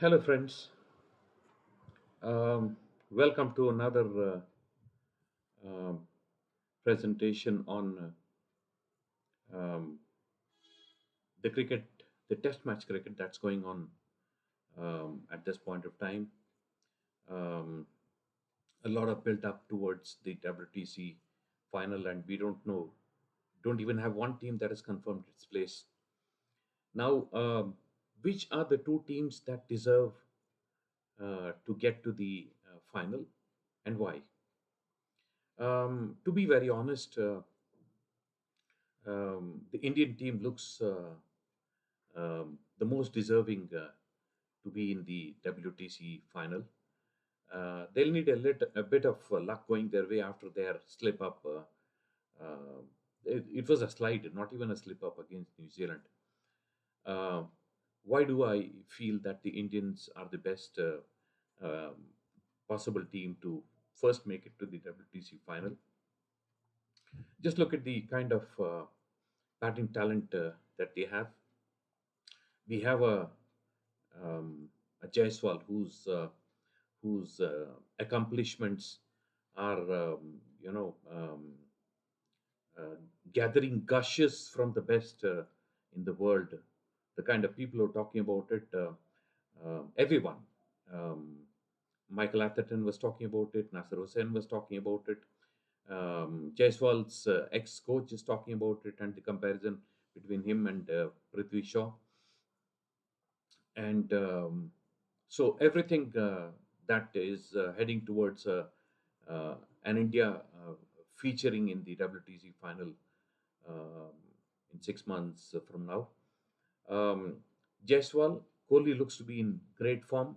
Hello, friends. Um, Welcome to another um presentation on the cricket, the Test match cricket that's going on at this point of time. Um, a lot of build up towards the WTC final, and we don't even have one team that has confirmed its place. Now, which are the two teams that deserve to get to the final, and why? To be very honest, the Indian team looks the most deserving to be in the WTC final. They'll need a bit of luck going their way after their slip up. It was a slide, not even a slip up against New Zealand. Uh, why do I feel that the Indians are the best um, possible team to first make it to the WTC final? Just look at the kind of batting talent that they have. We have a Jaiswal whose accomplishments are uh, gathering gushes from the best in the world. The kind of people who are talking about it, everyone. Um, Michael Atherton was talking about it. Nasser Hussain was talking about it. Jaiswal's ex-coach is talking about it, and the comparison between him and Prithvi Shaw. And so everything that is heading towards an India featuring in the WTC final um, in 6 months from now. Um, Jaiswal, Kohli looks to be in great form.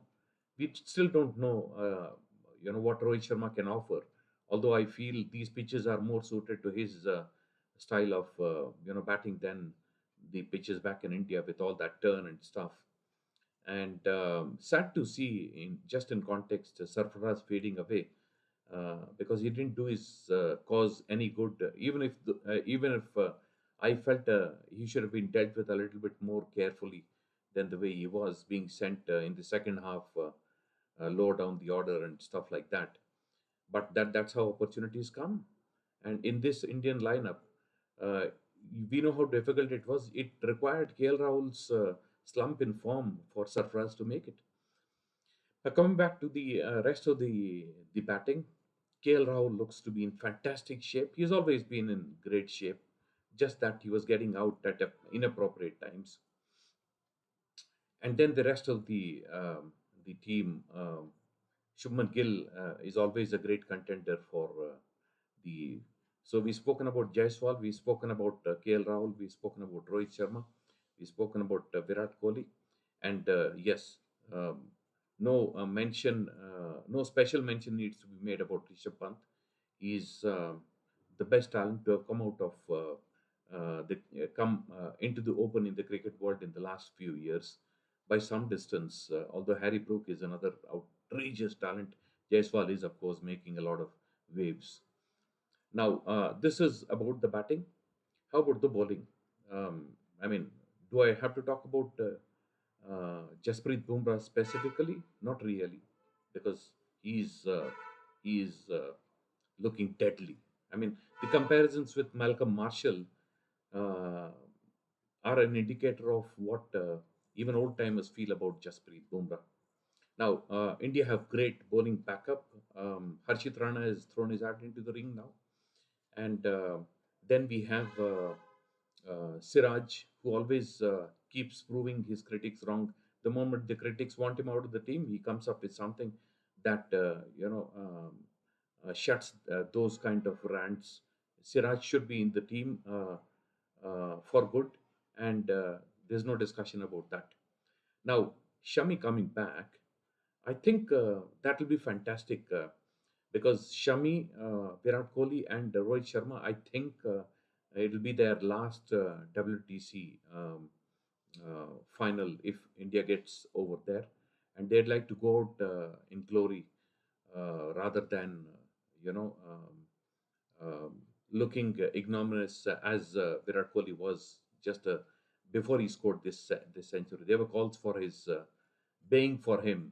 We still don't know, what Rohit Sharma can offer. Although I feel these pitches are more suited to his style of, batting than the pitches back in India with all that turn and stuff. And sad to see, in just in context, Sarfaraz fading away because he didn't do his cause any good. Even if I felt he should have been dealt with a little bit more carefully than the way he was being sent in the second half, lower down the order and stuff like that. But that's how opportunities come. And in this Indian lineup, uh, we know how difficult it was. It required KL Rahul's slump in form for Sarfraz to make it. Coming back to the rest of the batting, KL Rahul looks to be in fantastic shape. He's always been in great shape, just that he was getting out at inappropriate times. And then the rest of the team, Shubman Gill is always a great contender for the. So we've spoken about Jaiswal, we've spoken about KL Rahul, we've spoken about Rohit Sharma, we've spoken about Virat Kohli, and yes, um, no special mention needs to be made about Rishabh Pant. He's the best talent to have come out of the come into the open in the cricket world in the last few years by some distance. Although Harry Brook is another outrageous talent, Jaiswal is of course making a lot of waves. Now this is about the batting. How about the bowling? Um, I mean, do I have to talk about Jasprit Bumrah specifically? Not really, because he's looking deadly. I mean, the comparisons with Malcolm Marshall uh, are an indicator of what even old timers feel about Jasprit Bumrah. Now, India have great bowling backup. Harshit Rana has thrown his hat into the ring now, and then we have Siraj, who always keeps proving his critics wrong. The moment the critics want him out of the team, he comes up with something that shuts those kind of rants. Siraj should be in the team for good, and there's no discussion about that. Now, Shami coming back, I think that will be fantastic because Shami, Virat Kohli, and Rohit Sharma, I think it will be their last WTC final if India gets over there, and they'd like to go out in glory rather than you know looking ignominious as Virat Kohli was just before he scored this century. There were calls for his baying for him,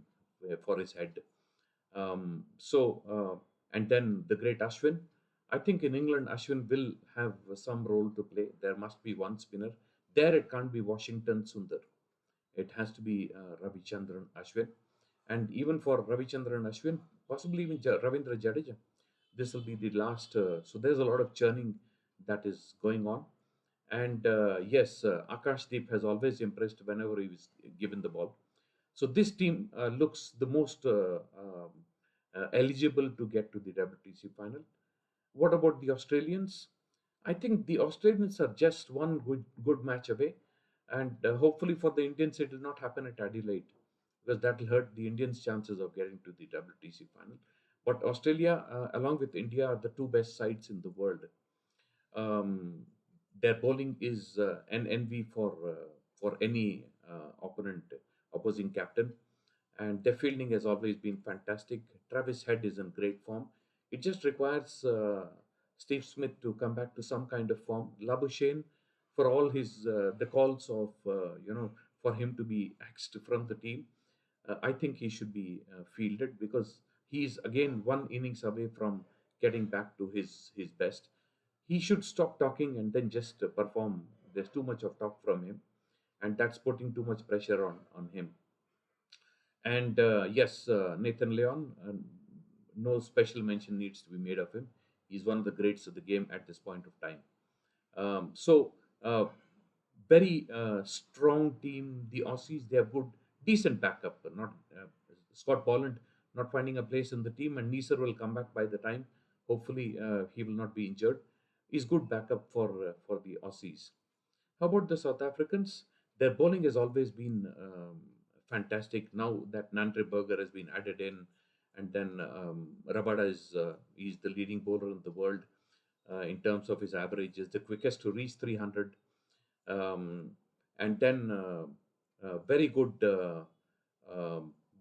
for his head. And then the great Ashwin. I think in England, Ashwin will have some role to play. There must be one spinner. There, it can't be Washington Sundar. It has to be Ravichandran Ashwin. And even for Ravichandran Ashwin, possibly even Ravindra Jadeja, this will be the last. So there's a lot of churning that is going on. And yes, Akashdeep has always impressed whenever he was given the ball. So this team looks the most eligible to get to the WTC final. What about the Australians? I think the Australians are just one good match away, and hopefully for the Indians it will not happen at Adelaide, because that will hurt the Indians' chances of getting to the WTC final. But Australia, along with India, are the two best sides in the world. Um, their bowling is an envy for any opposing captain, and their fielding has always been fantastic. Travis Head is in great form. It just requires Steve Smith to come back to some kind of form. Labuschagne, for all his the calls of for him to be axed from the team, I think he should be fielded, because he's again one innings away from getting back to his best. He should stop talking and then just perform. There's too much of talk from him, and that's putting too much pressure on him. And yes, Nathan Leon, no special mention needs to be made of him. He's one of the greats of the game at this point of time. So, very strong team. The Aussies, they have good, decent backup. Not Scott Bolland not finding a place in the team, and Neeser will come back by the time. Hopefully, he will not be injured. He's good backup for the Aussies. How about the South Africans? Their bowling has always been fantastic. Now that Nandre Berger has been added in, and then Rabada is the leading bowler in the world in terms of his average, is the quickest to reach 300. Um, and then very good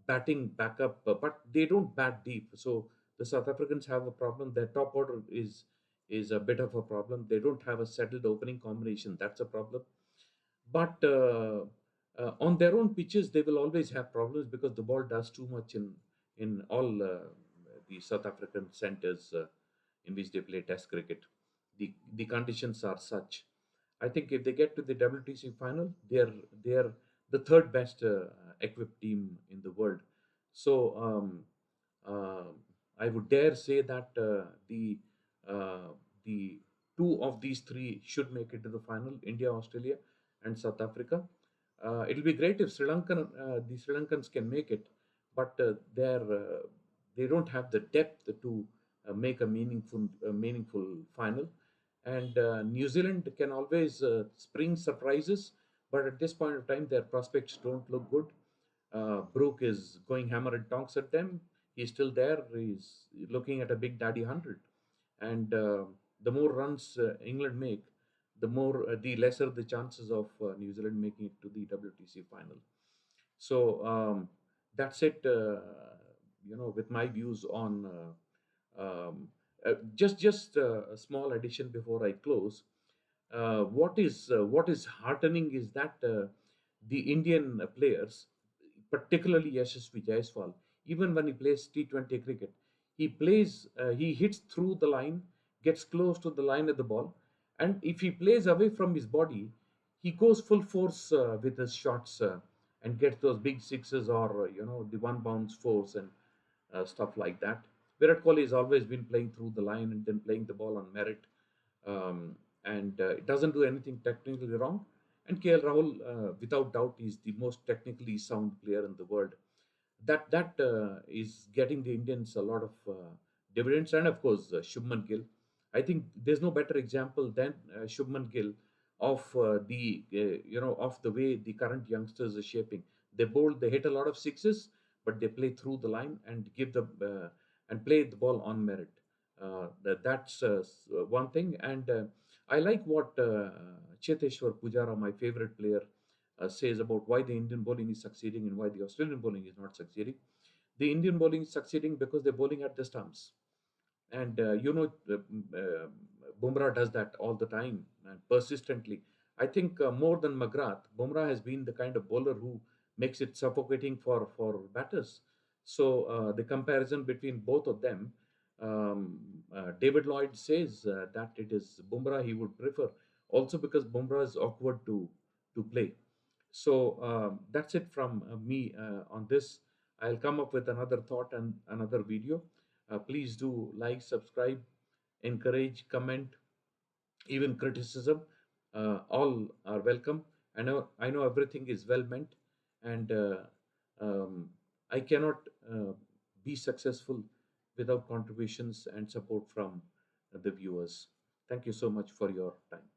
batting backup, but they don't bat deep. So the South Africans have a problem. Their top order is a bit of a problem. They don't have a settled opening combination. That's a problem. But on their own pitches, they will always have problems, because the ball does too much in all the South African centers in which they play Test cricket. The conditions are such. I think if they get to the WTC final, they are the third best equipped team in the world. So uh, I would dare say that the two of these three should make it to the final: India, Australia, and South Africa. It'll be great if the Sri Lankans can make it, but they don't have the depth to make a meaningful final. And New Zealand can always spring surprises, but at this point of time, their prospects don't look good. Brook is going hammer and tongs at them. He's still there. He's looking at a big daddy 100. And the more runs England make, the lesser the chances of New Zealand making it to the WTC final. So that's it. With my views on just a small addition before I close. What is heartening is that the Indian players, particularly Yashasvi Jaiswal, even when he plays T20 cricket, he hits through the line, gets close to the line of the ball, and if he plays away from his body, he goes full force with his shots and gets those big sixes, or the one bounce fours and stuff like that. Virat Kohli has always been playing through the line and then playing the ball on merit, and it doesn't do anything technically wrong. And KL Rahul, without doubt, is the most technically sound player in the world. That is getting the Indians a lot of dividends, and of course Shubman Gill. I think there's no better example than Shubman Gill of of the way the current youngsters are shaping. They hit a lot of sixes, but they play through the line and play the ball on merit. That's one thing, and I like what Cheteshwar Pujara, my favorite player, says about why the Indian bowling is succeeding and why the Australian bowling is not succeeding. The Indian bowling is succeeding because they're bowling at the stumps. And Bumrah does that all the time and persistently. I think more than McGrath, Bumrah has been the kind of bowler who makes it suffocating for batters. So the comparison between both of them, um, David Lloyd says that it is Bumrah he would prefer, also because Bumrah is awkward to play. So that's it from me on this. I'll come up with another thought and another video. Please do like, subscribe, encourage, comment, even criticism. All are welcome. I know everything is well meant, and um, I cannot be successful without contributions and support from the viewers. Thank you so much for your time.